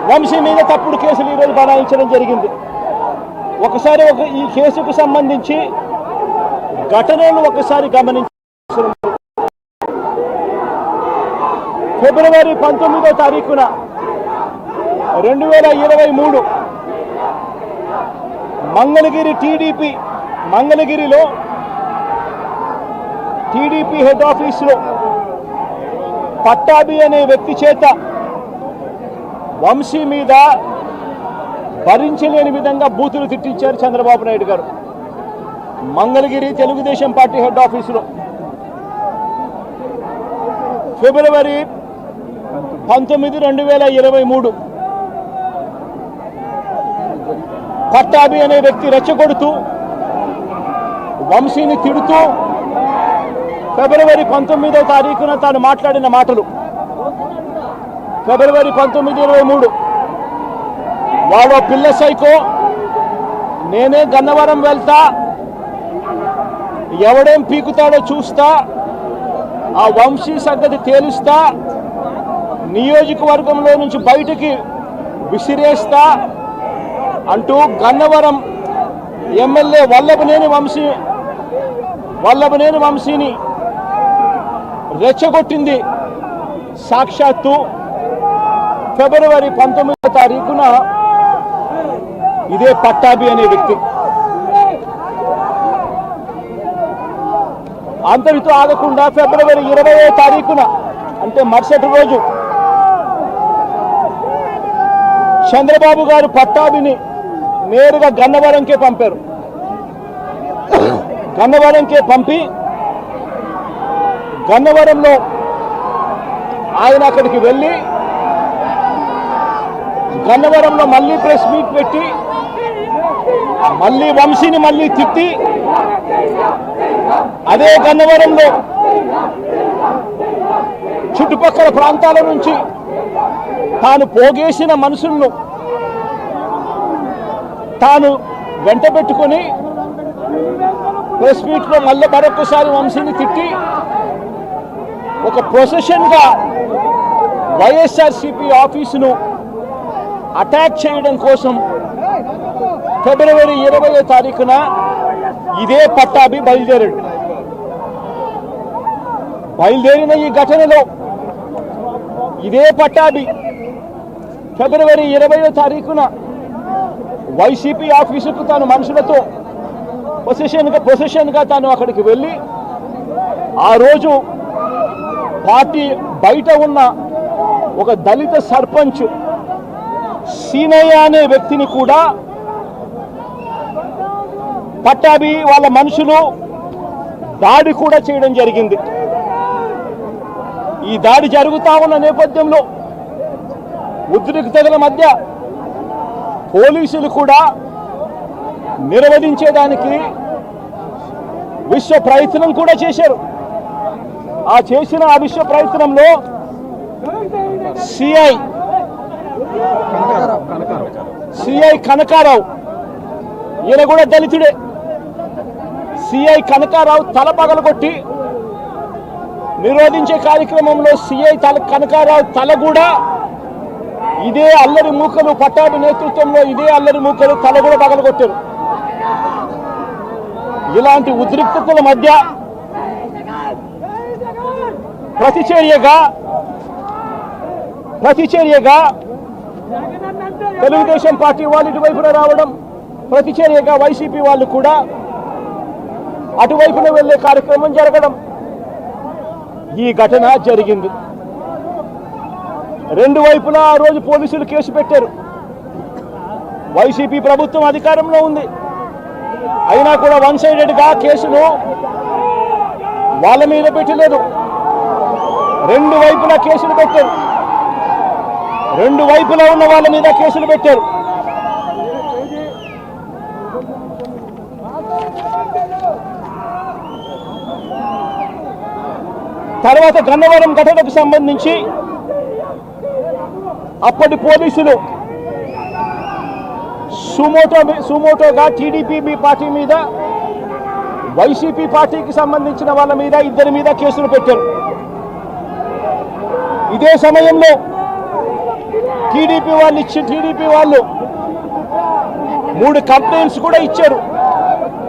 వంశీ మీద తప్పుడు కేసులు ఈరోజు బనాయించడం జరిగింది. ఒకసారి ఈ కేసుకు సంబంధించి ఘటనలు ఒకసారి గమనించారు. ఫిబ్రవరి 19వ తారీఖున 2023 మంగళగిరి మంగళగిరిలో టీడీపీ హెడ్ ఆఫీసులో పట్టాభి అనే వ్యక్తి చేత వంశీ మీద భరించలేని విధంగా బూతులు తిట్టించారు చంద్రబాబు నాయుడు గారు. మంగళగిరి తెలుగుదేశం పార్టీ హెడ్ ఆఫీసులో ఫిబ్రవరి 19, 2023 పట్టాభి అనే వ్యక్తి రెచ్చగొడుతూ వంశీని తిడుతూ ఫిబ్రవరి 19వ తారీఖున తాను మాట్లాడిన మాటలు. ఫిబ్రవరి 19, 23 వాడో పిల్ల సైకో, నేనే గన్నవరం వెళ్తా, ఎవడేం పీకుతాడో చూస్తా, ఆ వంశీ సంగతి తేలుస్తా, నియోజకవర్గంలో నుంచి బయటికి విసిరేస్తా అంటూ గన్నవరం ఎమ్మెల్యే వల్లభనేని వంశీని రెచ్చగొట్టింది సాక్షాత్తు ఫిబ్రవరి 19వ తారీఖున ఇదే పట్టాభి అనే వ్యక్తి. అంతటితో ఆగకుండా ఫిబ్రవరి 20వ తారీఖున అంటే మరుసటి రోజు చంద్రబాబు గారు పట్టాభిని నేరుగా గన్నవరంకే పంపారు. గన్నవరంకే పంపి గన్నవరంలో ఆయన అక్కడికి వెళ్ళి గన్నవరంలో మళ్ళీ ప్రెస్ మీట్ పెట్టి మళ్ళీ వంశీని మళ్ళీ తిట్టి అదే గన్నవరంలో చుట్టుపక్కల ప్రాంతాల నుంచి తాను పోగేసిన మనుషులను తాను వెంట పెట్టుకొని ప్రెస్ మీట్లో మళ్ళీ మరొకసారి వంశీని తిట్టి ఒక ప్రొసెషన్గా వైఎస్ఆర్సీపీ ఆఫీసును అటాక్ చేయడం కోసం ఫిబ్రవరి 20వ తారీఖున ఇదే పట్టాభి బయలుదేరిన ఈ ఘటనలో ఇదే పట్టాభి ఫిబ్రవరి 20వ తారీఖున వైసీపీ ఆఫీసుకు తాను మనుషులతో పొజిషన్గా తాను అక్కడికి వెళ్ళి ఆ రోజు పార్టీ బయట ఉన్న ఒక దళిత సర్పంచ్ సీనయ్య అనే వ్యక్తిని కూడా పట్టాభి వాళ్ళ మనుషులు దాడి కూడా చేయడం జరిగింది. ఈ దాడి జరుగుతా ఉన్న నేపథ్యంలో ఉద్రిక్తతల మధ్య పోలీసులు కూడా నిర్వహించేదానికి విశ్వ ప్రయత్నం కూడా చేశారు. ఆ విశ్వ ప్రయత్నంలో సిఐ కనకారావు, ఈయన కూడా దళితుడే, సిఐ కనకారావు తల పగలగొట్టి నిరోధించే కార్యక్రమంలో సిఐ కనకారావు తల కూడా ఇదే అల్లరి మూకలు పట్టాభి నేతృత్వంలో ఇదే అల్లరి మూకలు తల కూడా పగలగొట్టారు. ఇలాంటి ఉద్రిక్తతల మధ్య ప్రతిచర్యగా తెలుగుదేశం పార్టీ వాళ్ళు ఇటువైపున రావడం, ప్రతిచర్యగా వైసీపీ వాళ్ళు కూడా అటువైపున వెళ్లే కార్యక్రమం జరగడం, ఈ ఘటన జరిగింది. రెండు వైపులా ఆ రోజు పోలీసులు కేసు పెట్టారు. వైసీపీ ప్రభుత్వం అధికారంలో ఉంది, అయినా కూడా వన్ సైడెడ్గా కేసును వాళ్ళ మీద పెట్టలేదు. రెండు వైపులా కేసులు పెట్టారు, రెండు వైపులా ఉన్న వాళ్ళ మీద కేసులు పెట్టారు. తర్వాత గన్నవరం ఘటనకు సంబంధించి అప్పటి పోలీసులు సుమోటోగా టీడీపీ పార్టీ మీద, వైసీపీ పార్టీకి సంబంధించిన వాళ్ళ మీద, ఇద్దరి మీద కేసులు పెట్టారు. ఇదే సమయంలో టీడీపీ వాళ్ళు 3 కంప్లైంట్స్ కూడా ఇచ్చారు.